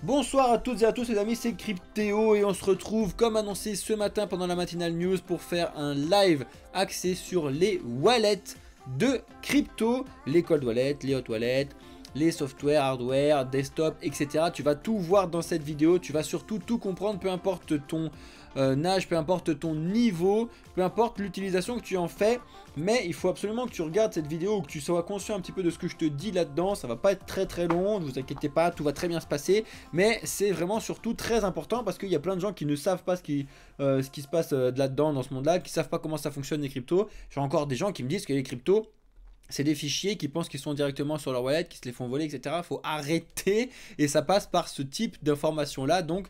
Bonsoir à toutes et à tous les amis, c'est Cryptéo et on se retrouve comme annoncé ce matin pendant la matinale news pour faire un live axé sur les wallets de crypto, les cold wallets, les hot wallets, les software, hardware, desktop, etc. Tu vas tout voir dans cette vidéo, tu vas surtout tout comprendre, peu importe ton âge, peu importe ton niveau, peu importe l'utilisation que tu en fais. Mais il faut absolument que tu regardes cette vidéo, que tu sois conscient un petit peu de ce que je te dis là-dedans. Ça va pas être très long, ne vous inquiétez pas, tout va très bien se passer. Mais c'est vraiment surtout très important parce qu'il y a plein de gens qui ne savent pas ce qui se passe là-dedans, dans ce monde-là, qui savent pas comment ça fonctionne les cryptos. J'ai encore des gens qui me disent que les cryptos, c'est des fichiers qui pensent qu'ils sont directement sur leur wallet, qui se les font voler, etc. Il faut arrêter et ça passe par ce type d'informations-là. Donc,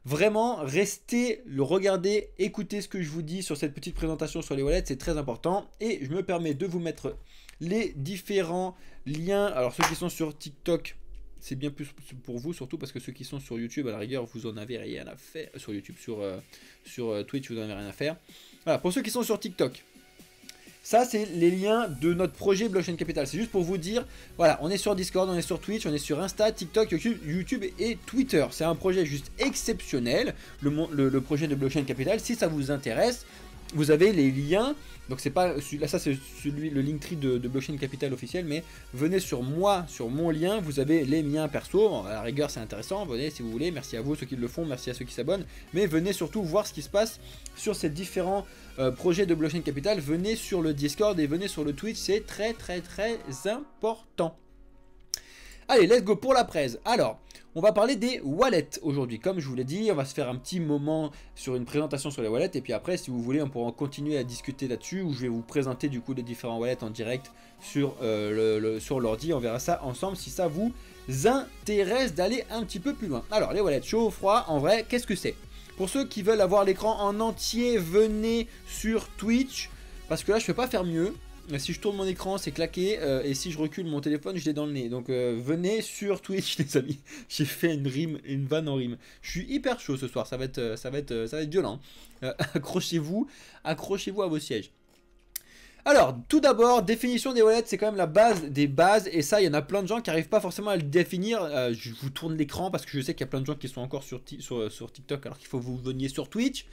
vraiment, restez, regardez, écoutez ce que je vous dis sur cette petite présentation sur les wallets, c'est très important. Et je me permets de vous mettre les différents liens. Alors, ceux qui sont sur TikTok, c'est bien plus pour vous, surtout parce que ceux qui sont sur YouTube, à la rigueur, vous en avez rien à faire. Sur YouTube, sur Twitch, vous en avez rien à faire. Voilà, pour ceux qui sont sur TikTok. Ça, c'est les liens de notre projet Blockchain Capital. C'est juste pour vous dire, voilà, on est sur Discord, on est sur Twitch, on est sur Insta, TikTok, YouTube et Twitter. C'est un projet juste exceptionnel, le projet de Blockchain Capital. Si ça vous intéresse, vous avez les liens. Donc c'est pas là, ça c'est le Linktree de Blockchain Capital officiel, mais venez sur moi, sur mon lien, vous avez les miens perso. À la rigueur, c'est intéressant. Venez si vous voulez. Merci à vous ceux qui le font, merci à ceux qui s'abonnent. Mais venez surtout voir ce qui se passe sur ces différents projets de Blockchain Capital. Venez sur le Discord et venez sur le Twitch. C'est très important. Allez, let's go pour la presse. Alors, on va parler des wallets aujourd'hui. Comme je vous l'ai dit, on va se faire un petit moment sur une présentation sur les wallets. Et puis après, si vous voulez, on pourra continuer à discuter là-dessus. Où je vais vous présenter du coup les différents wallets en direct sur l'ordi. On verra ça ensemble si ça vous intéresse d'aller un petit peu plus loin. Alors, les wallets chaud ou froid, en vrai, qu'est-ce que c'est? Pour ceux qui veulent avoir l'écran en entier, venez sur Twitch. Parce que là, je ne peux pas faire mieux. Si je tourne mon écran, c'est claqué, et si je recule mon téléphone, je l'ai dans le nez. Donc venez sur Twitch, les amis. J'ai fait une vanne en rime. Je suis hyper chaud ce soir, ça va être violent. Accrochez-vous à vos sièges. Alors, tout d'abord, définition des wallets, c'est quand même la base des bases. Et ça, il y en a plein de gens qui n'arrivent pas forcément à le définir. Je vous tourne l'écran parce que je sais qu'il y a plein de gens qui sont encore sur TikTok alors qu'il faut que vous veniez sur Twitch.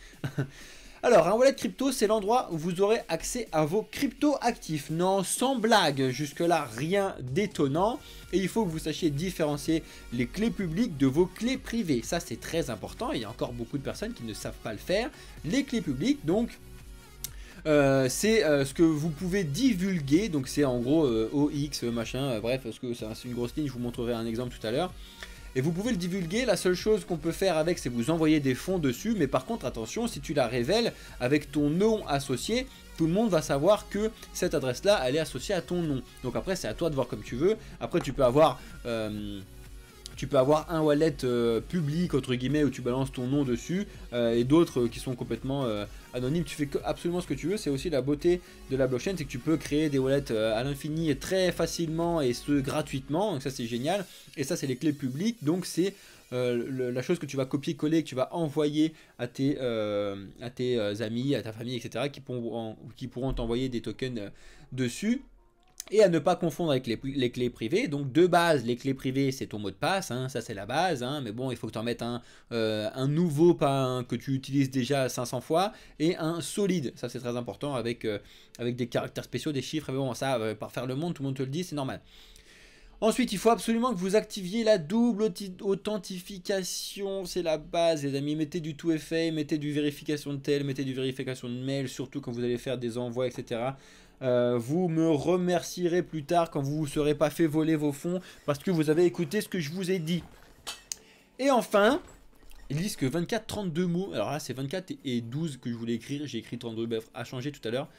Alors, un wallet crypto, c'est l'endroit où vous aurez accès à vos cryptos actifs. Non, sans blague, jusque-là, rien d'étonnant. Et il faut que vous sachiez différencier les clés publiques de vos clés privées. Ça, c'est très important. Il y a encore beaucoup de personnes qui ne savent pas le faire. Les clés publiques, donc, c'est ce que vous pouvez divulguer. Donc, c'est en gros OX, machin, bref, parce que c'est une grosse ligne. Je vous montrerai un exemple tout à l'heure. Et vous pouvez le divulguer, la seule chose qu'on peut faire avec, c'est vous envoyer des fonds dessus. Mais par contre, attention, si tu la révèles avec ton nom associé, tout le monde va savoir que cette adresse-là, elle est associée à ton nom. Donc après, c'est à toi de voir comme tu veux. Après, tu peux avoir un wallet public, entre guillemets, où tu balances ton nom dessus, et d'autres qui sont complètement anonymes. Tu fais absolument ce que tu veux. C'est aussi la beauté de la blockchain, c'est que tu peux créer des wallets à l'infini et très facilement, et ce gratuitement. Donc ça, c'est génial. Et ça, c'est les clés publiques. Donc c'est la chose que tu vas copier-coller, que tu vas envoyer à tes amis, à ta famille, etc., qui pourront t'envoyer des tokens dessus. Et à ne pas confondre avec les clés privées. Donc de base, les clés privées, c'est ton mot de passe, hein, ça c'est la base, hein, mais bon, il faut que tu en mettes un nouveau, pas un que tu utilises déjà 500 fois, et un solide, ça c'est très important, avec des caractères spéciaux, des chiffres, mais bon, ça, par faire le monde, tout le monde te le dit, c'est normal. Ensuite, il faut absolument que vous activiez la double authentification, c'est la base les amis, mettez du 2FA, mettez du vérification de tel, mettez du vérification de mail, surtout quand vous allez faire des envois, etc. Vous me remercierez plus tard quand vous ne serez pas fait voler vos fonds parce que vous avez écouté ce que je vous ai dit. Et enfin, ils disent que 24-32 mots, alors là c'est 24 et 12 que je voulais écrire, j'ai écrit 32, bref, à changer tout à l'heure.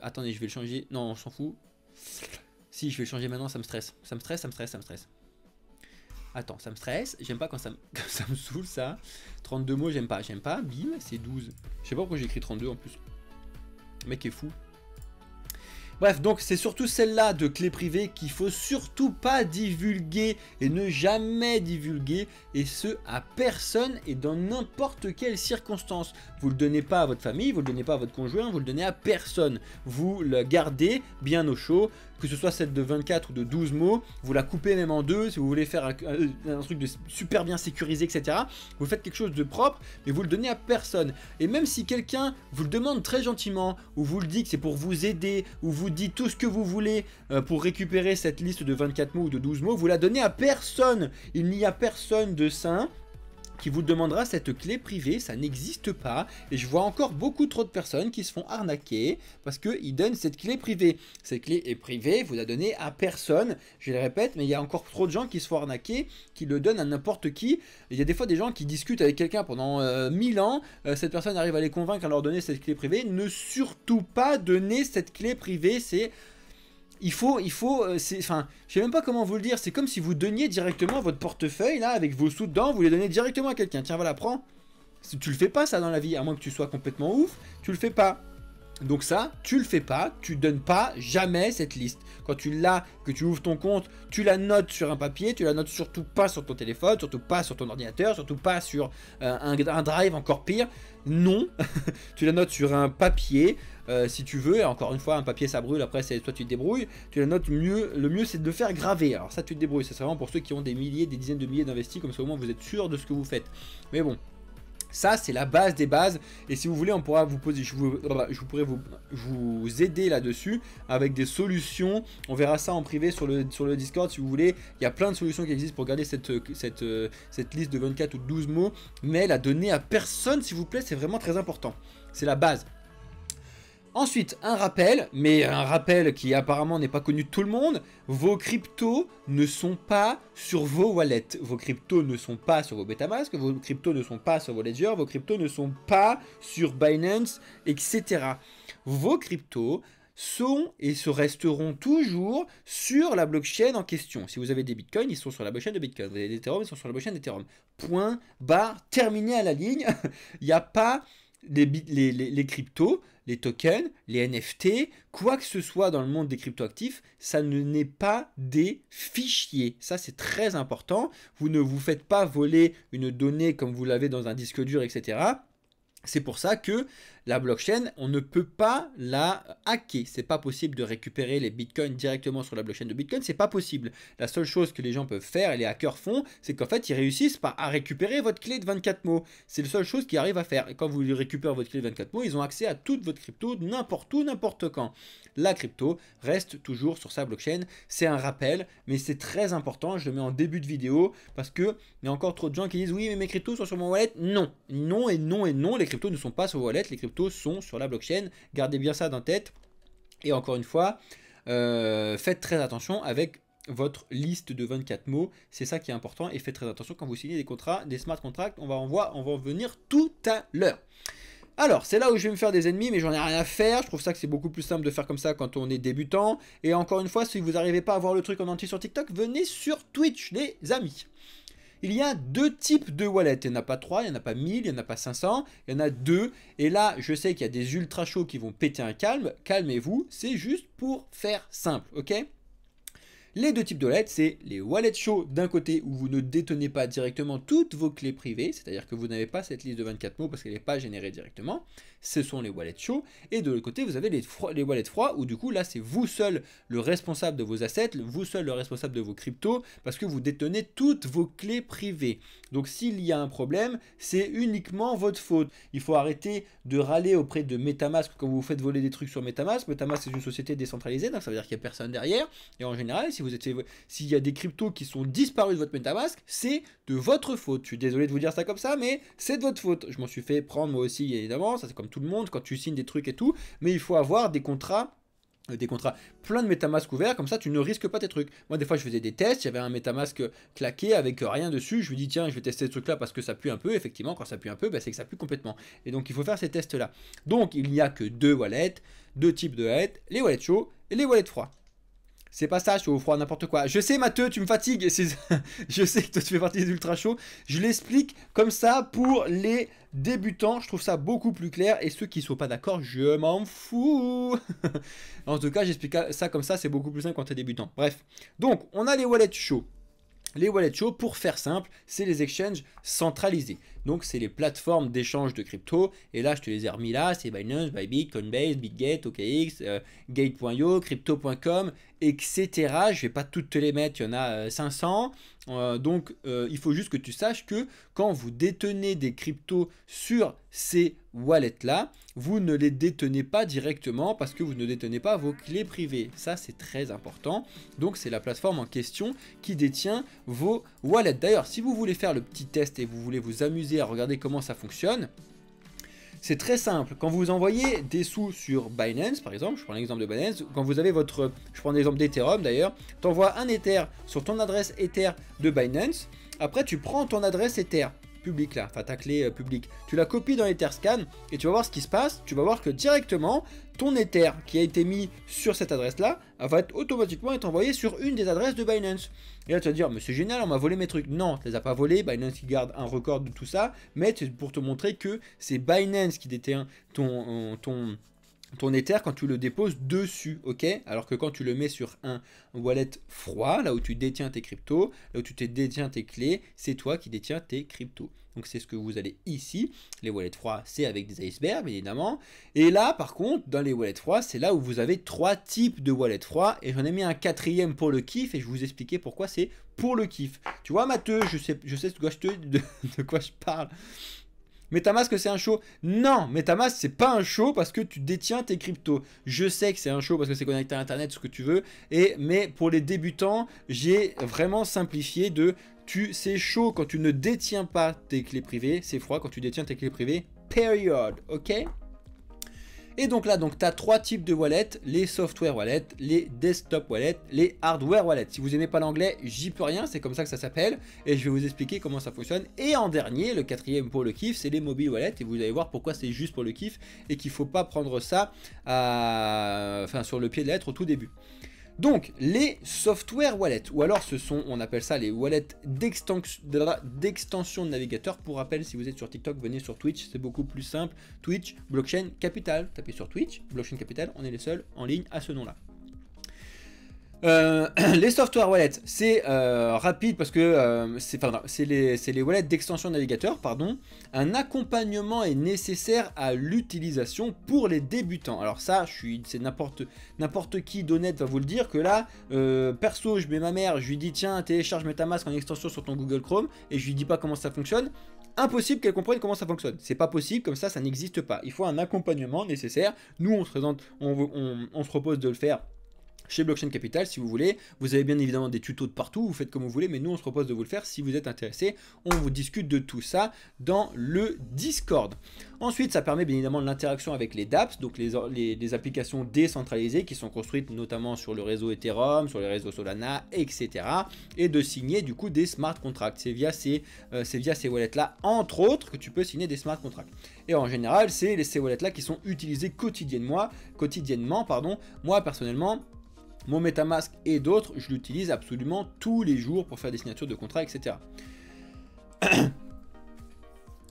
Attendez, je vais le changer, non on s'en fout. Si, je vais le changer maintenant, ça me stresse. Ça me stresse. Attends, ça me stresse. J'aime pas quand ça me saoule, ça. 32 mots, j'aime pas. Bim, c'est 12. Je sais pas pourquoi j'ai écrit 32 en plus. Le mec est fou. Bref, donc c'est surtout celle-là de clé privée qu'il faut surtout pas divulguer et ne jamais divulguer, et ce à personne et dans n'importe quelle circonstance. Vous le donnez pas à votre famille, vous le donnez pas à votre conjoint, vous le donnez à personne. Vous le gardez bien au chaud. que ce soit celle de 24 ou de 12 mots, vous la coupez même en deux, si vous voulez faire un truc de super bien sécurisé, etc. Vous faites quelque chose de propre, mais vous le donnez à personne. Et même si quelqu'un vous le demande très gentiment, ou vous le dit que c'est pour vous aider, ou vous dit tout ce que vous voulez pour récupérer cette liste de 24 mots ou de 12 mots, vous la donnez à personne. Il n'y a personne de sain qui vous demandera cette clé privée, ça n'existe pas, et je vois encore beaucoup trop de personnes qui se font arnaquer parce qu'ils donnent cette clé privée. Cette clé est privée, vous la donnez à personne, je le répète, mais il y a encore trop de gens qui se font arnaquer, qui le donnent à n'importe qui. Il y a des fois des gens qui discutent avec quelqu'un pendant 1000 ans, cette personne arrive à les convaincre à leur donner cette clé privée. Ne surtout pas donner cette clé privée, c'est... enfin, je sais même pas comment vous le dire, c'est comme si vous donniez directement votre portefeuille, là, avec vos sous dedans, vous les donnez directement à quelqu'un. Tiens, voilà, prends. Tu le fais pas, ça, dans la vie, à moins que tu sois complètement ouf, tu le fais pas. Donc ça, tu le fais pas, tu donnes pas jamais cette liste. Quand tu l'as, que tu ouvres ton compte, tu la notes sur un papier, tu la notes surtout pas sur ton téléphone, surtout pas sur ton ordinateur, surtout pas sur un drive, encore pire. Non, tu la notes sur un papier, si tu veux, et encore une fois, un papier ça brûle, après c'est toi tu te débrouilles, tu la notes mieux, le mieux c'est de le faire graver. Alors ça tu te débrouilles, c'est vraiment pour ceux qui ont des milliers, des dizaines de milliers d'investis, comme ça au moins vous êtes sûr de ce que vous faites. Mais bon. Ça, c'est la base des bases. Et si vous voulez, on pourra vous poser, je pourrais vous aider là-dessus avec des solutions. On verra ça en privé sur le Discord si vous voulez. Il y a plein de solutions qui existent pour garder cette liste de 24 ou 12 mots. Mais la donner à personne, s'il vous plaît, c'est vraiment très important. C'est la base. Ensuite, un rappel, mais un rappel qui apparemment n'est pas connu de tout le monde. Vos cryptos ne sont pas sur vos wallets. Vos cryptos ne sont pas sur vos Metamask. Vos cryptos ne sont pas sur vos Ledger. Vos cryptos ne sont pas sur Binance, etc. Vos cryptos sont et se resteront toujours sur la blockchain en question. Si vous avez des bitcoins, ils sont sur la blockchain de Bitcoin. Vous avez des Ethereum, ils sont sur la blockchain d'Ethereum. Point, barre, terminé à la ligne. Il n'y a pas les cryptos, les tokens, les NFT, quoi que ce soit dans le monde des cryptoactifs, ça n'est pas des fichiers. Ça, c'est très important. Vous ne vous faites pas voler une donnée comme vous l'avez dans un disque dur, etc. C'est pour ça que la blockchain, on ne peut pas la hacker. C'est pas possible de récupérer les bitcoins directement sur la blockchain de Bitcoin. C'est pas possible. La seule chose que les gens peuvent faire et les hackers font, c'est qu'en fait, ils réussissent à récupérer votre clé de 24 mots. C'est la seule chose qu'ils arrivent à faire. Et quand vous récupérez votre clé de 24 mots, ils ont accès à toute votre crypto, n'importe où, n'importe quand. La crypto reste toujours sur sa blockchain. C'est un rappel, mais c'est très important. Je le mets en début de vidéo parce que il y a encore trop de gens qui disent oui, mais mes cryptos sont sur mon wallet. Non, non et non et non. Les cryptos ne sont pas sur vos wallets. Les cryptos sont sur la blockchain. Gardez bien ça dans la tête. Et encore une fois, faites très attention avec votre liste de 24 mots. C'est ça qui est important. Et faites très attention quand vous signez des contrats, des smart contracts. On va en venir tout à l'heure. Alors, c'est là où je vais me faire des ennemis, mais j'en ai rien à faire. Je trouve ça que c'est beaucoup plus simple de faire comme ça quand on est débutant. Et encore une fois, si vous n'arrivez pas à voir le truc en entier sur TikTok, venez sur Twitch, les amis. Il y a deux types de wallets. Il n'y en a pas 3, il n'y en a pas 1000, il n'y en a pas 500. Il y en a 2. Et là, je sais qu'il y a des ultra chauds qui vont péter un câble. Calmez-vous, c'est juste pour faire simple, ok ? Les deux types de wallets, c'est les wallets chauds d'un côté où vous ne détenez pas directement toutes vos clés privées, c'est-à-dire que vous n'avez pas cette liste de 24 mots parce qu'elle n'est pas générée directement. Ce sont les wallets chauds. Et de l'autre côté, vous avez les wallets froids où du coup, là, c'est vous seul le responsable de vos assets, vous seul le responsable de vos cryptos parce que vous détenez toutes vos clés privées. Donc, s'il y a un problème, c'est uniquement votre faute. Il faut arrêter de râler auprès de Metamask quand vous faites voler des trucs sur Metamask. Metamask, c'est une société décentralisée, donc ça veut dire qu'il n'y a personne derrière. Et en général, s'il y a des cryptos qui sont disparus de votre Metamask, c'est de votre faute. Je suis désolé de vous dire ça comme ça, mais c'est de votre faute. Je m'en suis fait prendre moi aussi, évidemment. Ça, c'est comme tout le monde quand tu signes des trucs et tout. Mais il faut avoir des contrats plein de Metamask ouverts, comme ça tu ne risques pas tes trucs. Moi des fois je faisais des tests, il y avait un Metamask claqué avec rien dessus, je me dis tiens je vais tester ce truc là parce que ça pue un peu, effectivement quand ça pue un peu c'est que ça pue complètement. Et donc il faut faire ces tests là. Donc il n'y a que deux wallets, deux types de wallets, les wallets chauds et les wallets froids. C'est pas ça, chaud ou froid, n'importe quoi. Je sais, Matteux, tu me fatigues. Je sais que toi, tu fais partie des ultra chauds. Je l'explique comme ça pour les débutants. Je trouve ça beaucoup plus clair. Et ceux qui ne sont pas d'accord, je m'en fous. En tout cas, j'explique ça comme ça. C'est beaucoup plus simple quand tu es débutant. Bref. Donc, on a les wallets chauds. Les wallets chauds, pour faire simple, c'est les exchanges centralisés. Donc, c'est les plateformes d'échange de crypto. Et là, je te les ai remis là. C'est Binance, Bybit, Coinbase, Bitget, OKX, Gate.io, Crypto.com etc. Je vais pas toutes te les mettre, il y en a 500. Donc il faut juste que tu saches que quand vous détenez des cryptos sur ces wallets là, vous ne les détenez pas directement parce que vous ne détenez pas vos clés privées. Ça c'est très important. Donc c'est la plateforme en question qui détient vos wallets. D'ailleurs, si vous voulez faire le petit test et vous voulez vous amuser à regarder comment ça fonctionne, c'est très simple. Quand vous envoyez des sous sur Binance, par exemple, je prends l'exemple de Binance, quand vous avez votre, je prends l'exemple d'Ethereum d'ailleurs, tu envoies un Ether sur ton adresse Ether de Binance, après tu prends ton adresse Ether publique là, enfin ta clé publique, tu la copies dans Etherscan et tu vas voir ce qui se passe, tu vas voir que directement, ton Ether qui a été mis sur cette adresse là, va automatiquement être envoyé sur une des adresses de Binance. Et là tu vas te dire, mais c'est génial, on m'a volé mes trucs. Non, tu les as pas volés, Binance qui garde un record de tout ça, mais c'est pour te montrer que c'est Binance qui détient ton Ether quand tu le déposes dessus, ok? Alors que quand tu le mets sur un wallet froid, là où tu détiens tes cryptos, là où tu détiens tes clés, c'est toi qui détiens tes cryptos. Donc c'est ce que vous allez ici. Les wallets froids, c'est avec des icebergs, bien évidemment. Et là, par contre, dans les wallets froids, c'est là où vous avez 3 types de wallets froids. Et j'en ai mis un 4e pour le kiff. Et je vais vous expliquer pourquoi c'est pour le kiff. Tu vois, Matteux, je sais de quoi je parle. MetaMask c'est un show? Non, MetaMask c'est pas un show parce que tu détiens tes cryptos. Je sais que c'est un show parce que c'est connecté à internet, ce que tu veux, mais pour les débutants, j'ai vraiment simplifié c'est chaud quand tu ne détiens pas tes clés privées, c'est froid quand tu détiens tes clés privées, period, ok? Et donc là, tu as 3 types de wallets, les software wallets, les desktop wallets, les hardware wallets. Si vous n'aimez pas l'anglais, j'y peux rien, c'est comme ça que ça s'appelle. Et je vais vous expliquer comment ça fonctionne. Et en dernier, le 4e pour le kiff, c'est les mobile wallets. Et vous allez voir pourquoi c'est juste pour le kiff et qu'il ne faut pas prendre ça sur le pied de la lettre au tout début. Donc, les software wallets, ou alors on appelle ça les wallets d'extension de navigateur. Pour rappel, si vous êtes sur TikTok, venez sur Twitch, c'est beaucoup plus simple. Twitch, Blockchain Capital. Tapez sur Twitch, Blockchain Capital, on est les seuls en ligne à ce nom-là. Les software wallets, c'est rapide parce que c'est les wallets d'extension navigateur, pardon. Un accompagnement est nécessaire à l'utilisation pour les débutants. Alors ça, c'est n'importe qui d'honnête va vous le dire que là, perso, je mets ma mère, je lui dis tiens, télécharge MetaMask en extension sur ton Google Chrome et je lui dis pas comment ça fonctionne. Impossible qu'elle comprenne comment ça fonctionne. C'est pas possible, comme ça n'existe pas. Il faut un accompagnement nécessaire. Nous, on se propose de le faire chez Blockchain Capital si vous voulez. Vous avez bien évidemment des tutos de partout, vous faites comme vous voulez, mais nous on se propose de vous le faire si vous êtes intéressé. On vous discute de tout ça dans le Discord. Ensuite, ça permet bien évidemment l'interaction avec les dApps, donc les applications décentralisées qui sont construites notamment sur le réseau Ethereum, sur les réseaux Solana, etc. Et de signer du coup des smart contracts. C'est via ces wallets là, entre autres, que tu peux signer des smart contracts. Et en général, c'est ces wallets là qui sont utilisés quotidiennement. Moi personnellement, mon MetaMask et d'autres, je l'utilise absolument tous les jours pour faire des signatures de contrats, etc.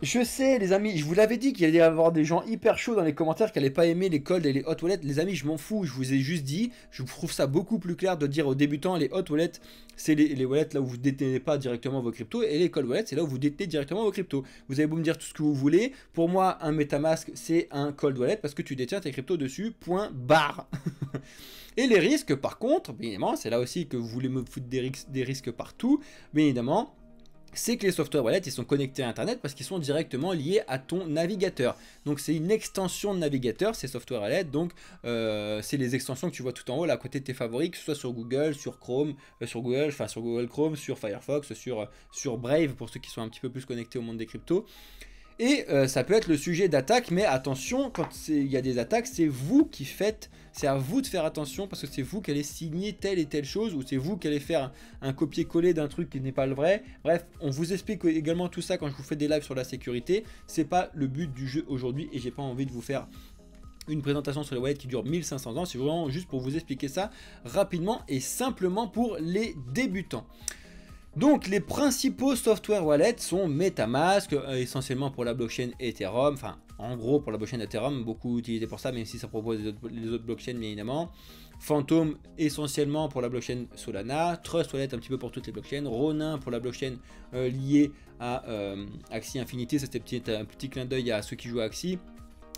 Je sais les amis, je vous l'avais dit qu'il allait y avoir des gens hyper chauds dans les commentaires qui n'allaient pas aimer les cold et les hot wallets. Les amis, je m'en fous, je vous ai juste dit, je trouve ça beaucoup plus clair de dire aux débutants, les hot wallets, c'est les wallets là où vous ne détenez pas directement vos cryptos, et les cold wallets, c'est là où vous détenez directement vos cryptos. Vous avez beau me dire tout ce que vous voulez, pour moi, un MetaMask, c'est un cold wallet parce que tu détiens tes cryptos dessus, point barre. Et les risques, par contre, bien évidemment, c'est là aussi que vous voulez me foutre des risques partout, bien évidemment, c'est que les software wallets, ils sont connectés à Internet parce qu'ils sont directement liés à ton navigateur. Donc c'est une extension de navigateur, ces software wallets, donc c'est les extensions que tu vois tout en haut, là, à côté de tes favoris, que ce soit sur Google, sur Chrome, sur Google Chrome, sur Firefox, sur Brave, pour ceux qui sont un petit peu plus connectés au monde des cryptos. Et ça peut être le sujet d'attaque, mais attention, quand il y a des attaques, c'est vous qui faites, c'est à vous de faire attention parce que c'est vous qui allez signer telle et telle chose ou c'est vous qui allez faire un copier-coller d'un truc qui n'est pas le vrai. Bref, on vous explique également tout ça quand je vous fais des lives sur la sécurité. C'est pas le but du jeu aujourd'hui et j'ai pas envie de vous faire une présentation sur les wallets qui dure 1500 ans. C'est vraiment juste pour vous expliquer ça rapidement et simplement pour les débutants. Donc les principaux software wallets sont MetaMask, essentiellement pour la blockchain Ethereum, enfin en gros pour la blockchain Ethereum, beaucoup utilisé pour ça, même si ça propose les autres blockchains bien évidemment. Phantom essentiellement pour la blockchain Solana, Trust Wallet un petit peu pour toutes les blockchains, Ronin pour la blockchain liée à Axie Infinity, c'était un petit clin d'œil à ceux qui jouent à Axie.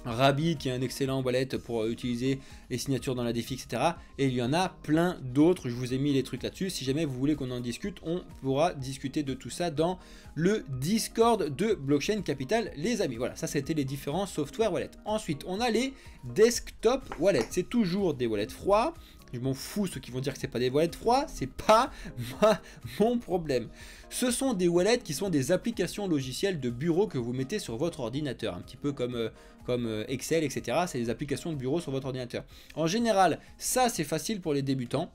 Rabi qui est un excellent wallet pour utiliser les signatures dans la défi, etc. Et il y en a plein d'autres, je vous ai mis les trucs là-dessus. Si jamais vous voulez qu'on en discute, on pourra discuter de tout ça dans le Discord de Blockchain Capital, les amis. Voilà, ça c'était les différents software wallets. Ensuite, on a les desktop wallets. C'est toujours des wallets froids. Je m'en fous ceux qui vont dire que c'est pas des wallets froids, c'est pas mon problème. Ce sont des wallets qui sont des applications logicielles de bureau que vous mettez sur votre ordinateur, un petit peu comme Excel, etc. C'est des applications de bureau sur votre ordinateur. En général, ça c'est facile pour les débutants.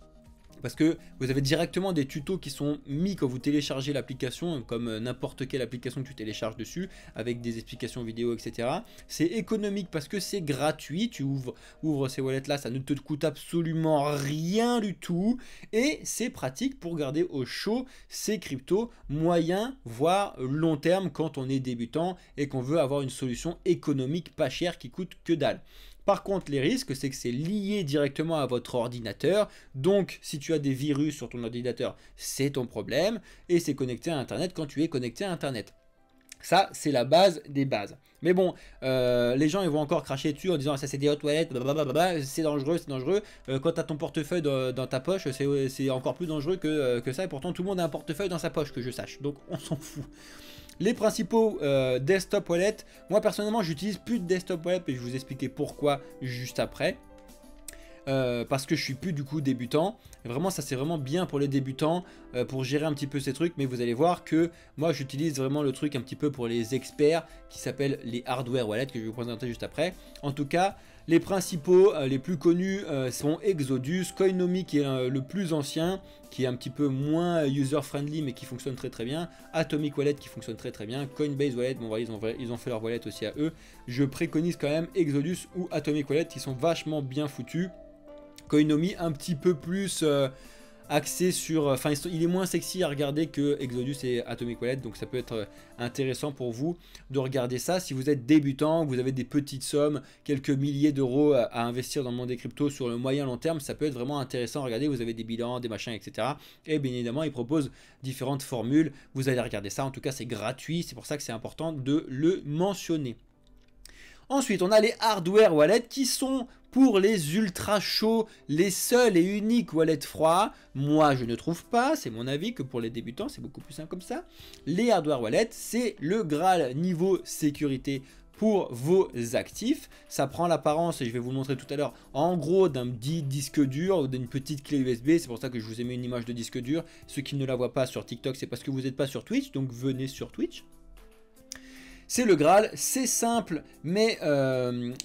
Parce que vous avez directement des tutos qui sont mis quand vous téléchargez l'application, comme n'importe quelle application que tu télécharges dessus, avec des explications vidéo, etc. C'est économique parce que c'est gratuit, tu ouvres ces wallets là, ça ne te coûte absolument rien du tout, et c'est pratique pour garder au chaud ces cryptos moyen, voire long terme quand on est débutant et qu'on veut avoir une solution économique pas chère qui coûte que dalle. Par contre, les risques, c'est que c'est lié directement à votre ordinateur. Donc, si tu as des virus sur ton ordinateur, c'est ton problème. Et c'est connecté à Internet quand tu es connecté à Internet. Ça, c'est la base des bases. Mais bon, les gens ils vont encore cracher dessus en disant ça c'est des hot wallets, c'est dangereux, c'est dangereux. Quand tu as ton portefeuille dans ta poche, c'est encore plus dangereux que ça. Et pourtant, tout le monde a un portefeuille dans sa poche, que je sache. Donc, on s'en fout. Les principaux desktop wallets, moi personnellement j'utilise plus de desktop wallet et je vais vous expliquer pourquoi juste après. Parce que je suis plus du coup débutant. Et vraiment ça c'est vraiment bien pour les débutants, pour gérer un petit peu ces trucs. Mais vous allez voir que moi j'utilise vraiment le truc un petit peu pour les experts qui s'appelle les hardware wallets que je vais vous présenter juste après. En tout cas les principaux, les plus connus sont Exodus, Coinomi qui est le plus ancien, qui est un petit peu moins user friendly mais qui fonctionne très très bien, Atomic Wallet qui fonctionne très très bien, Coinbase Wallet, bon voilà, ils ont fait leur wallet aussi à eux. Je préconise quand même Exodus ou Atomic Wallet qui sont vachement bien foutus. Coinomi un petit peu plus axé sur, enfin il est moins sexy à regarder que Exodus et Atomic Wallet, donc ça peut être intéressant pour vous de regarder ça si vous êtes débutant, que vous avez des petites sommes, quelques milliers d'euros à investir dans le monde des cryptos sur le moyen long terme. Ça peut être vraiment intéressant. Regardez, vous avez des bilans, des machins, etc. Et bien évidemment ils proposent différentes formules, vous allez regarder ça. En tout cas c'est gratuit, c'est pour ça que c'est important de le mentionner. Ensuite on a les hardware wallets qui sont pour les ultra chauds, les seuls et uniques wallets froids. Moi je ne trouve pas, c'est mon avis, que pour les débutants c'est beaucoup plus simple comme ça. Les hardware wallets c'est le Graal niveau sécurité pour vos actifs. Ça prend l'apparence, et je vais vous le montrer tout à l'heure, en gros d'un petit disque dur ou d'une petite clé USB. C'est pour ça que je vous ai mis une image de disque dur. Ceux qui ne la voient pas sur TikTok, c'est parce que vous n'êtes pas sur Twitch, donc venez sur Twitch. C'est le Graal, c'est simple, mais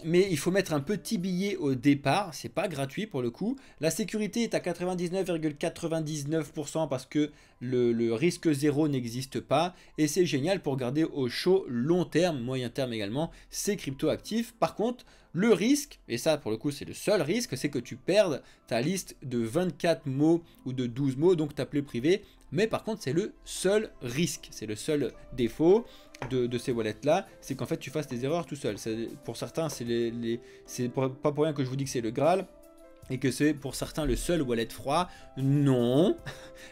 il faut mettre un petit billet au départ, c'est pas gratuit pour le coup. La sécurité est à 99,99% parce que le risque zéro n'existe pas. Et c'est génial pour garder au chaud long terme, moyen terme également, ces cryptos actifs. Par contre, le risque, et ça pour le coup c'est le seul risque, c'est que tu perdes ta liste de 24 mots ou de 12 mots, donc ta clé privée. Mais par contre c'est le seul risque, c'est le seul défaut de ces wallets là, c'est qu'en fait tu fasses des erreurs tout seul. Pour certains c'est pas pour rien que je vous dis que c'est le Graal et que c'est pour certains le seul wallet froid. Non,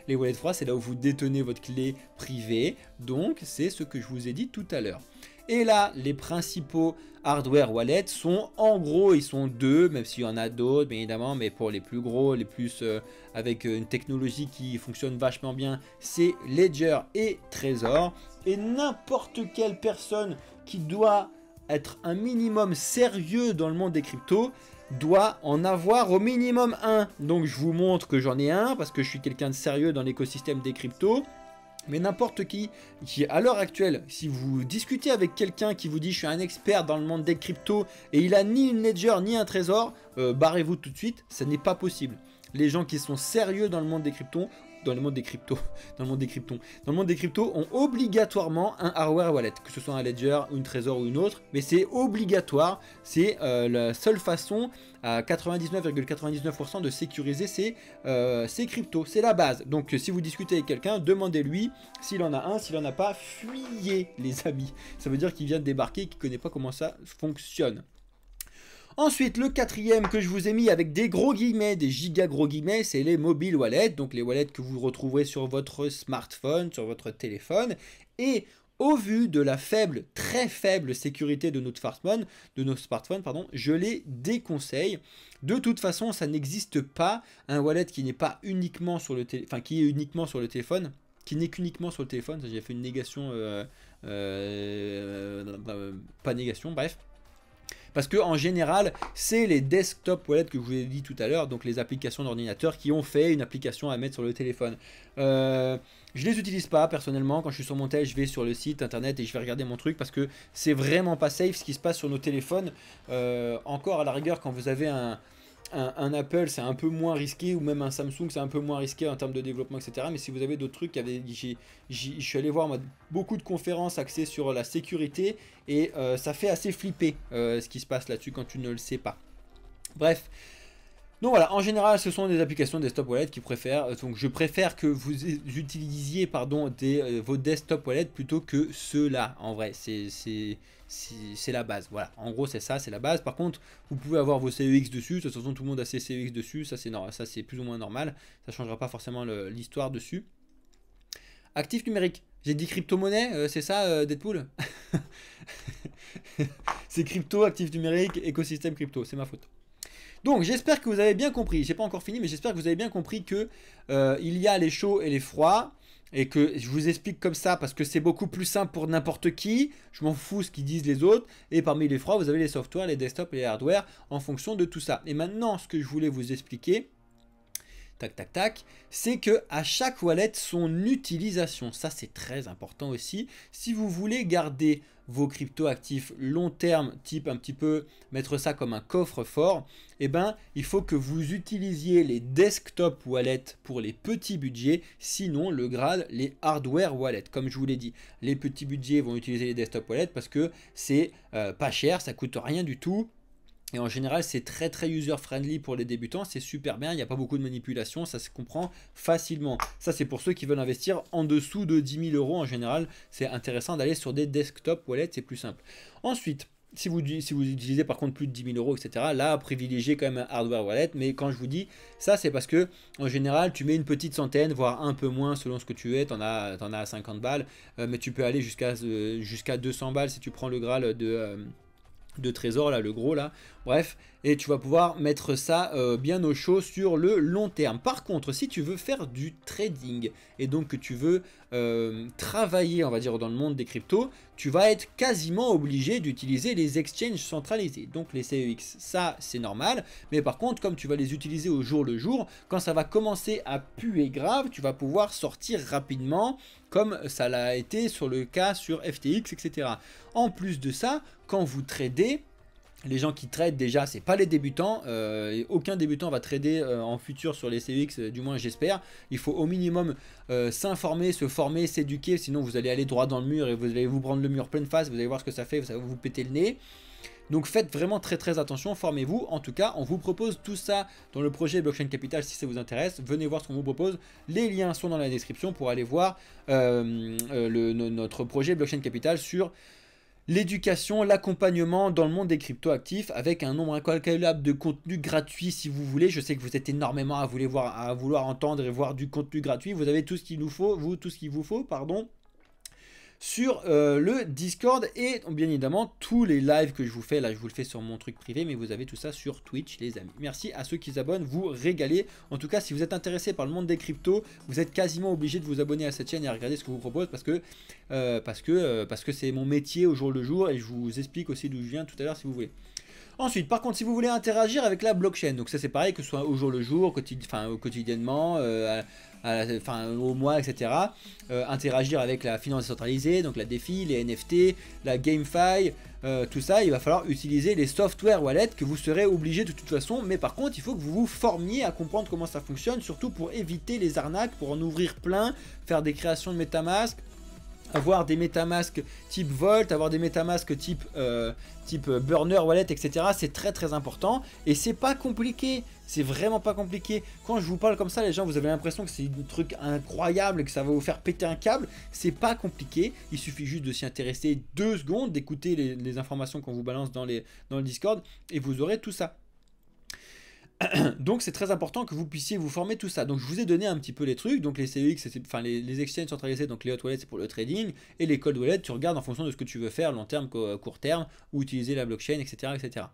les wallets froids c'est là où vous détenez votre clé privée, donc c'est ce que je vous ai dit tout à l'heure. Et là, les principaux hardware wallets sont, en gros, ils sont deux, même s'il y en a d'autres, bien évidemment, mais pour les plus gros, les plus avec une technologie qui fonctionne vachement bien, c'est Ledger et Trezor. Et n'importe quelle personne qui doit être un minimum sérieux dans le monde des cryptos doit en avoir au minimum un. Donc je vous montre que j'en ai un, parce que je suis quelqu'un de sérieux dans l'écosystème des cryptos. Mais n'importe qui à l'heure actuelle, si vous discutez avec quelqu'un qui vous dit je suis un expert dans le monde des cryptos et il a ni une ledger ni un trésor, barrez-vous tout de suite, ça n'est pas possible. Les gens qui sont sérieux dans le monde des cryptos, dans le monde des cryptos ont obligatoirement un hardware wallet, que ce soit un ledger, une trésor ou une autre, mais c'est obligatoire, c'est la seule façon à 99,99% de sécuriser ces cryptos, c'est la base. Donc si vous discutez avec quelqu'un, demandez-lui s'il en a un, s'il en a pas, fuyez les amis. Ça veut dire qu'il vient de débarquer et qu'il ne connaît pas comment ça fonctionne. Ensuite, le quatrième que je vous ai mis avec des gros guillemets, des giga gros guillemets, c'est les mobile wallets. Donc les wallets que vous retrouverez sur votre smartphone, sur votre téléphone. Et au vu de la très faible sécurité de nos smartphones, pardon, je les déconseille. De toute façon, ça n'existe pas un wallet qui n'est pas uniquement sur le téléphone, qui est uniquement sur le téléphone, qui n'est qu'uniquement sur le téléphone. J'ai fait une négation, pas négation, bref. Parce que en général, c'est les desktop wallets que je vous ai dit tout à l'heure, donc les applications d'ordinateur qui ont fait une application à mettre sur le téléphone. Je les utilise pas personnellement. Quand je suis sur mon tel, je vais sur le site internet et je vais regarder mon truc parce que c'est vraiment pas safe ce qui se passe sur nos téléphones. Encore à la rigueur, quand vous avez un Apple, c'est un peu moins risqué, ou même un Samsung, c'est un peu moins risqué en termes de développement, etc. Mais si vous avez d'autres trucs, je suis allé voir moi, beaucoup de conférences axées sur la sécurité et ça fait assez flipper ce qui se passe là-dessus quand tu ne le sais pas. Bref. Donc voilà, en général, ce sont des applications desktop wallet qui préfèrent. Donc je préfère que vous utilisiez vos desktop wallet plutôt que ceux-là. En vrai, c'est la base. Voilà, en gros, c'est ça, c'est la base. Par contre, vous pouvez avoir vos CEX dessus. De toute façon, tout le monde a ses CEX dessus. Ça, c'est plus ou moins normal. Ça ne changera pas forcément l'histoire dessus. Actif numérique. J'ai dit crypto-monnaie, c'est ça, Deadpool? C'est crypto, actif numérique, écosystème crypto. C'est ma faute. Donc j'espère que vous avez bien compris, j'ai pas encore fini mais j'espère que vous avez bien compris que il y a les chauds et les froids et que je vous explique comme ça parce que c'est beaucoup plus simple pour n'importe qui, je m'en fous ce qu'ils disent les autres, et parmi les froids vous avez les softwares, les desktops et les hardware en fonction de tout ça. Et maintenant ce que je voulais vous expliquer, tac tac tac, c'est que à chaque wallet son utilisation, ça c'est très important aussi. Si vous voulez garder vos crypto actifs long terme, type un petit peu mettre ça comme un coffre-fort, eh ben il faut que vous utilisiez les desktop wallets pour les petits budgets, sinon le Graal, les hardware wallets. Comme je vous l'ai dit, les petits budgets vont utiliser les desktop wallets parce que c'est pas cher, ça coûte rien du tout. Et en général, c'est très user-friendly pour les débutants, c'est super bien, il n'y a pas beaucoup de manipulation, ça se comprend facilement. Ça, c'est pour ceux qui veulent investir en dessous de 10 000 euros en général, c'est intéressant d'aller sur des desktop wallets, c'est plus simple. Ensuite, si vous utilisez par contre plus de 10 000 euros, etc., là, privilégiez quand même un hardware wallet. Mais quand je vous dis ça, c'est parce que en général, tu mets une petite centaine, voire un peu moins selon ce que tu es. T'en as à 50 balles, mais tu peux aller jusqu'à 200 balles si tu prends le Graal de trésor là, le gros là, bref, et tu vas pouvoir mettre ça bien au chaud sur le long terme. Par contre, si tu veux faire du trading et donc que tu veux travailler, on va dire, dans le monde des cryptos, tu vas être quasiment obligé d'utiliser les exchanges centralisés, donc les CEX. Ça, c'est normal, mais par contre, comme tu vas les utiliser au jour le jour, quand ça va commencer à puer grave, tu vas pouvoir sortir rapidement, comme ça l'a été sur le cas sur FTX, etc. En plus de ça, quand vous tradez, les gens qui tradent déjà, c'est pas les débutants, aucun débutant va trader en futur sur les CEX, du moins j'espère. Il faut au minimum s'informer, se former, s'éduquer, sinon vous allez aller droit dans le mur et vous allez vous prendre le mur pleine face, vous allez voir ce que ça fait, ça va vous péter le nez. Donc faites vraiment très attention, formez-vous. En tout cas, on vous propose tout ça dans le projet Blockchain Capital. Si ça vous intéresse, venez voir ce qu'on vous propose. Les liens sont dans la description pour aller voir notre projet Blockchain Capital sur l'éducation, l'accompagnement dans le monde des crypto-actifs avec un nombre incalculable de contenus gratuits si vous voulez. Je sais que vous êtes énormément à vouloir entendre et voir du contenu gratuit. Vous avez tout ce qu'il nous faut, tout ce qu'il vous faut, pardon, sur le Discord et bien évidemment tous les lives que je vous fais. Là, je vous le fais sur mon truc privé, mais vous avez tout ça sur Twitch, les amis. Merci à ceux qui s'abonnent, vous régalez. En tout cas, si vous êtes intéressé par le monde des cryptos, vous êtes quasiment obligé de vous abonner à cette chaîne et à regarder ce que je vous propose parce que c'est mon métier au jour le jour et je vous explique aussi d'où je viens tout à l'heure si vous voulez. Ensuite, par contre, si vous voulez interagir avec la blockchain, donc ça c'est pareil que ce soit au jour le jour, quotidiennement, au mois, etc. Interagir avec la finance décentralisée, donc la DeFi, les NFT, la GameFi, tout ça, il va falloir utiliser les software wallets que vous serez obligé de toute façon. Mais par contre, il faut que vous vous formiez à comprendre comment ça fonctionne, surtout pour éviter les arnaques, pour en ouvrir plein, faire des créations de MetaMask, avoir des MetaMask type Volt, avoir des MetaMask type Burner Wallet, etc. C'est très important et c'est pas compliqué, c'est vraiment pas compliqué. Quand je vous parle comme ça, les gens, vous avez l'impression que c'est un truc incroyable et que ça va vous faire péter un câble. C'est pas compliqué, il suffit juste de s'y intéresser 2 secondes, d'écouter les informations qu'on vous balance dans le Discord et vous aurez tout ça. Donc c'est très important que vous puissiez vous former tout ça. Donc je vous ai donné un petit peu les trucs. Donc les CEX, enfin les exchanges centralisés, donc les hot wallets c'est pour le trading, et les cold wallets tu regardes en fonction de ce que tu veux faire, long terme, court terme, ou utiliser la blockchain, etc. etc.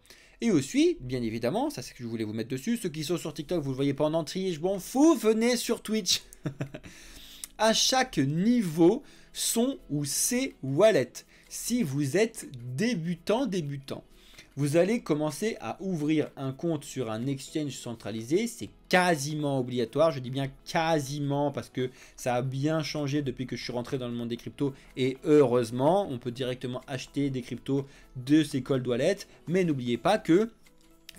Et aussi, bien évidemment, ça c'est ce que je voulais vous mettre dessus, ceux qui sont sur TikTok, vous le voyez pas en entier, je m'en fous, venez sur Twitch. À chaque niveau, son ou ses wallets. Si vous êtes débutant, vous allez commencer à ouvrir un compte sur un exchange centralisé. C'est quasiment obligatoire. Je dis bien quasiment parce que ça a bien changé depuis que je suis rentré dans le monde des cryptos. Et heureusement, on peut directement acheter des cryptos de ces cold wallets. Mais n'oubliez pas que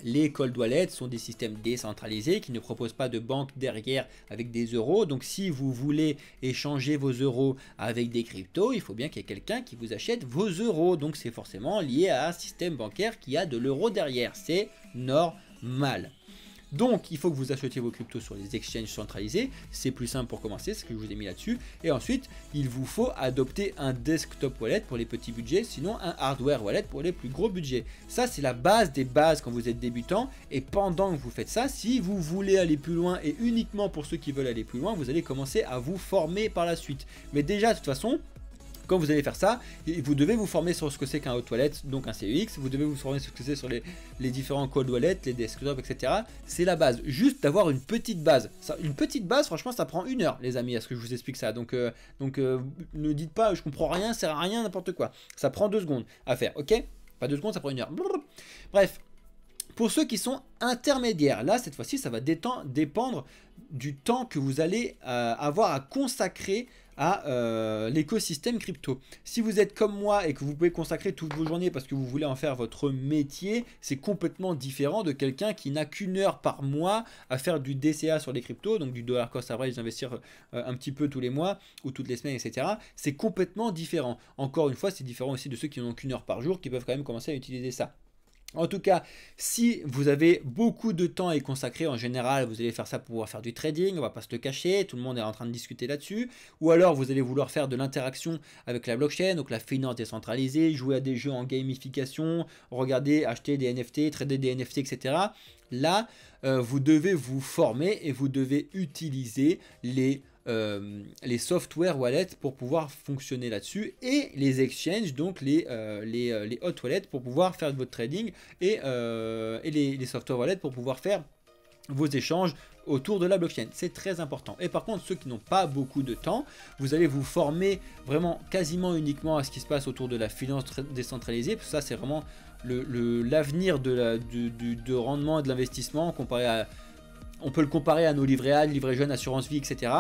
les cold wallets sont des systèmes décentralisés qui ne proposent pas de banque derrière avec des euros. Donc si vous voulez échanger vos euros avec des cryptos, il faut bien qu'il y ait quelqu'un qui vous achète vos euros. Donc c'est forcément lié à un système bancaire qui a de l'euro derrière. C'est normal. Donc il faut que vous achetiez vos cryptos sur les exchanges centralisés, c'est plus simple pour commencer, c'est ce que je vous ai mis là-dessus. Et ensuite, il vous faut adopter un desktop wallet pour les petits budgets, sinon un hardware wallet pour les plus gros budgets. Ça c'est la base des bases quand vous êtes débutant, et pendant que vous faites ça, si vous voulez aller plus loin, et uniquement pour ceux qui veulent aller plus loin, vous allez commencer à vous former par la suite. Mais déjà de toute façon, quand vous allez faire ça, vous devez vous former sur ce que c'est qu'un hot wallet, donc un CEX, vous devez vous former sur ce que c'est sur les différents cold wallets, les desktops, etc. C'est la base, juste d'avoir une petite base. Une petite base, franchement, ça prend 1 heure, les amis, à ce que je vous explique ça. Donc ne dites pas, je comprends rien, ça sert à rien, n'importe quoi. Ça prend 2 secondes à faire, ok? Pas 2 secondes, ça prend 1 heure. Bref. Pour ceux qui sont intermédiaires, là, cette fois-ci, ça va dépendre du temps que vous allez avoir à consacrer à l'écosystème crypto. Si vous êtes comme moi et que vous pouvez consacrer toutes vos journées parce que vous voulez en faire votre métier, c'est complètement différent de quelqu'un qui n'a qu'1 heure par mois à faire du DCA sur les cryptos, donc du dollar cost average, investir un petit peu tous les mois ou toutes les semaines, etc. C'est complètement différent. Encore une fois, c'est différent aussi de ceux qui n'ont qu'1 heure par jour qui peuvent quand même commencer à utiliser ça. En tout cas, si vous avez beaucoup de temps à y consacrer, en général, vous allez faire ça pour pouvoir faire du trading, on va pas se le cacher, tout le monde est en train de discuter là-dessus. Ou alors, vous allez vouloir faire de l'interaction avec la blockchain, donc la finance décentralisée, jouer à des jeux en gamification, regarder, acheter des NFT, trader des NFT, etc. Là, vous devez vous former et vous devez utiliser les software wallets pour pouvoir fonctionner là-dessus et les exchanges, donc les hot wallets pour pouvoir faire votre trading et les software wallets pour pouvoir faire vos échanges autour de la blockchain. C'est très important. Et par contre, ceux qui n'ont pas beaucoup de temps, vous allez vous former vraiment quasiment uniquement à ce qui se passe autour de la finance décentralisée, parce que ça c'est vraiment l'avenir de rendement et de l'investissement comparé à... On peut le comparer à nos livrets A, livrets jeunes, assurance vie, etc.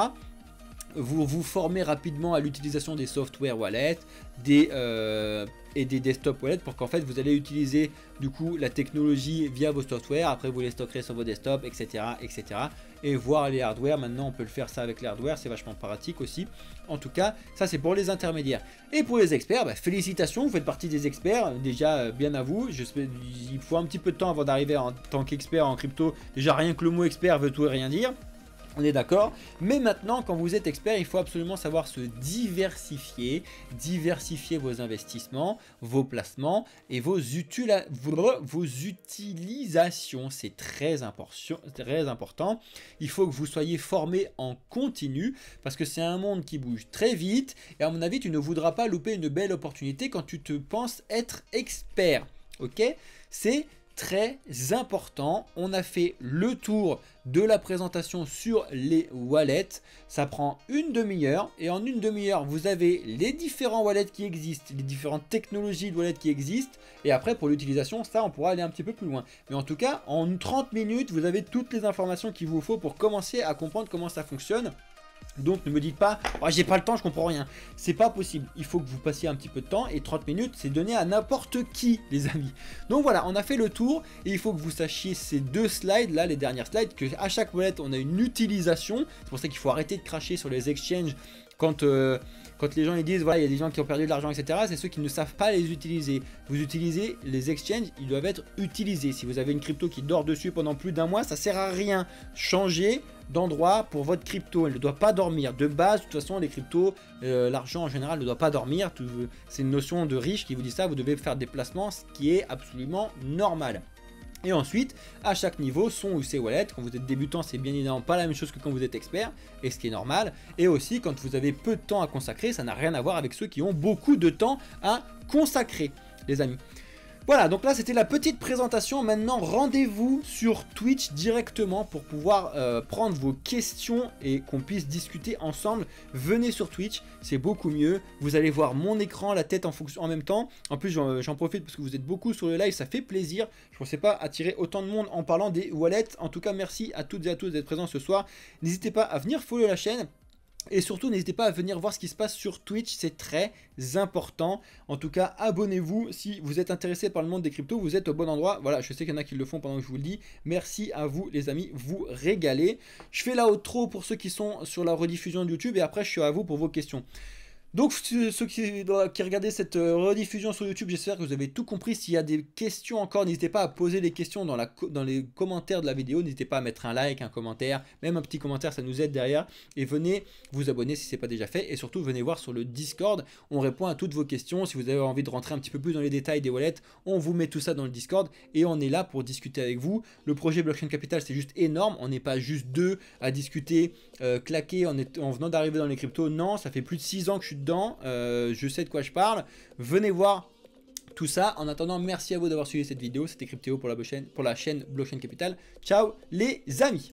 Vous vous formez rapidement à l'utilisation des software wallets et des desktop wallets pour qu'en fait vous allez utiliser du coup la technologie via vos software, après vous les stockerez sur vos desktops, etc. etc. et voir les hardware. Maintenant on peut le faire ça avec les hardware, c'est vachement pratique aussi. En tout cas ça c'est pour les intermédiaires. Et pour les experts, bah, félicitations, vous faites partie des experts, déjà bien à vous. Il faut un petit peu de temps avant d'arriver en tant qu'expert en crypto, déjà rien que le mot expert veut tout et rien dire. On est d'accord, mais maintenant quand vous êtes expert, il faut absolument savoir se diversifier vos investissements, vos placements et vos utilisations. C'est très important. Il faut que vous soyez formé en continu parce que c'est un monde qui bouge très vite et à mon avis tu ne voudras pas louper une belle opportunité quand tu te penses être expert. Ok, c'est très important. On a fait le tour de la présentation sur les wallets. Ça prend une demi-heure et en une demi-heure vous avez les différents wallets qui existent, les différentes technologies de wallets qui existent, et après pour l'utilisation ça on pourra aller un petit peu plus loin. Mais en tout cas en 30 minutes vous avez toutes les informations qu'il vous faut pour commencer à comprendre comment ça fonctionne. Donc ne me dites pas oh, j'ai pas le temps, je comprends rien. C'est pas possible. Il faut que vous passiez un petit peu de temps et 30 minutes c'est donné à n'importe qui les amis. Donc voilà, on a fait le tour et il faut que vous sachiez ces 2 slides là, les dernières slides, que à chaque wallet on a une utilisation. C'est pour ça qu'il faut arrêter de cracher sur les exchanges quand les gens ils disent voilà il y a des gens qui ont perdu de l'argent etc. C'est ceux qui ne savent pas les utiliser. Vous utilisez les exchanges, ils doivent être utilisés. Si vous avez une crypto qui dort dessus pendant plus d'1 mois, ça sert à rien. Changez d'endroit pour votre crypto, elle ne doit pas dormir. De base, de toute façon, les cryptos, l'argent en général ne doit pas dormir. C'est une notion de riche qui vous dit ça, vous devez faire des placements, ce qui est absolument normal. Et ensuite, à chaque niveau, son ou ses wallets. Quand vous êtes débutant, c'est bien évidemment pas la même chose que quand vous êtes expert, et ce qui est normal. Et aussi, quand vous avez peu de temps à consacrer, ça n'a rien à voir avec ceux qui ont beaucoup de temps à consacrer, les amis. Voilà, donc là c'était la petite présentation. Maintenant rendez-vous sur Twitch directement pour pouvoir prendre vos questions et qu'on puisse discuter ensemble. Venez sur Twitch, c'est beaucoup mieux. Vous allez voir mon écran, la tête en même temps. En plus j'en profite parce que vous êtes beaucoup sur le live, ça fait plaisir. Je ne pensais pas attirer autant de monde en parlant des wallets. En tout cas merci à toutes et à tous d'être présents ce soir. N'hésitez pas à venir follow la chaîne. Et surtout, n'hésitez pas à venir voir ce qui se passe sur Twitch, c'est très important. En tout cas, abonnez-vous si vous êtes intéressé par le monde des cryptos, vous êtes au bon endroit. Voilà, je sais qu'il y en a qui le font pendant que je vous le dis. Merci à vous les amis, vous régalez. Je fais la outro pour ceux qui sont sur la rediffusion de YouTube et après je suis à vous pour vos questions. Donc ceux qui regardaient cette rediffusion sur YouTube, j'espère que vous avez tout compris. S'il y a des questions encore, n'hésitez pas à poser les questions dans les commentaires de la vidéo. N'hésitez pas à mettre un like, un commentaire, même un petit commentaire, ça nous aide derrière. Et venez vous abonner si ce n'est pas déjà fait. Et surtout, venez voir sur le Discord, on répond à toutes vos questions. Si vous avez envie de rentrer un petit peu plus dans les détails des wallets, on vous met tout ça dans le Discord. Et on est là pour discuter avec vous. Le projet Blockchain Capital, c'est juste énorme. On n'est pas juste deux à discuter, claquer en venant d'arriver dans les cryptos. Non, ça fait plus de 6 ans que je suis dedans, je sais de quoi je parle. Venez voir tout ça. En attendant, merci à vous d'avoir suivi cette vidéo. C'était Cryptéo pour la chaîne Blockchain Capital. Ciao les amis.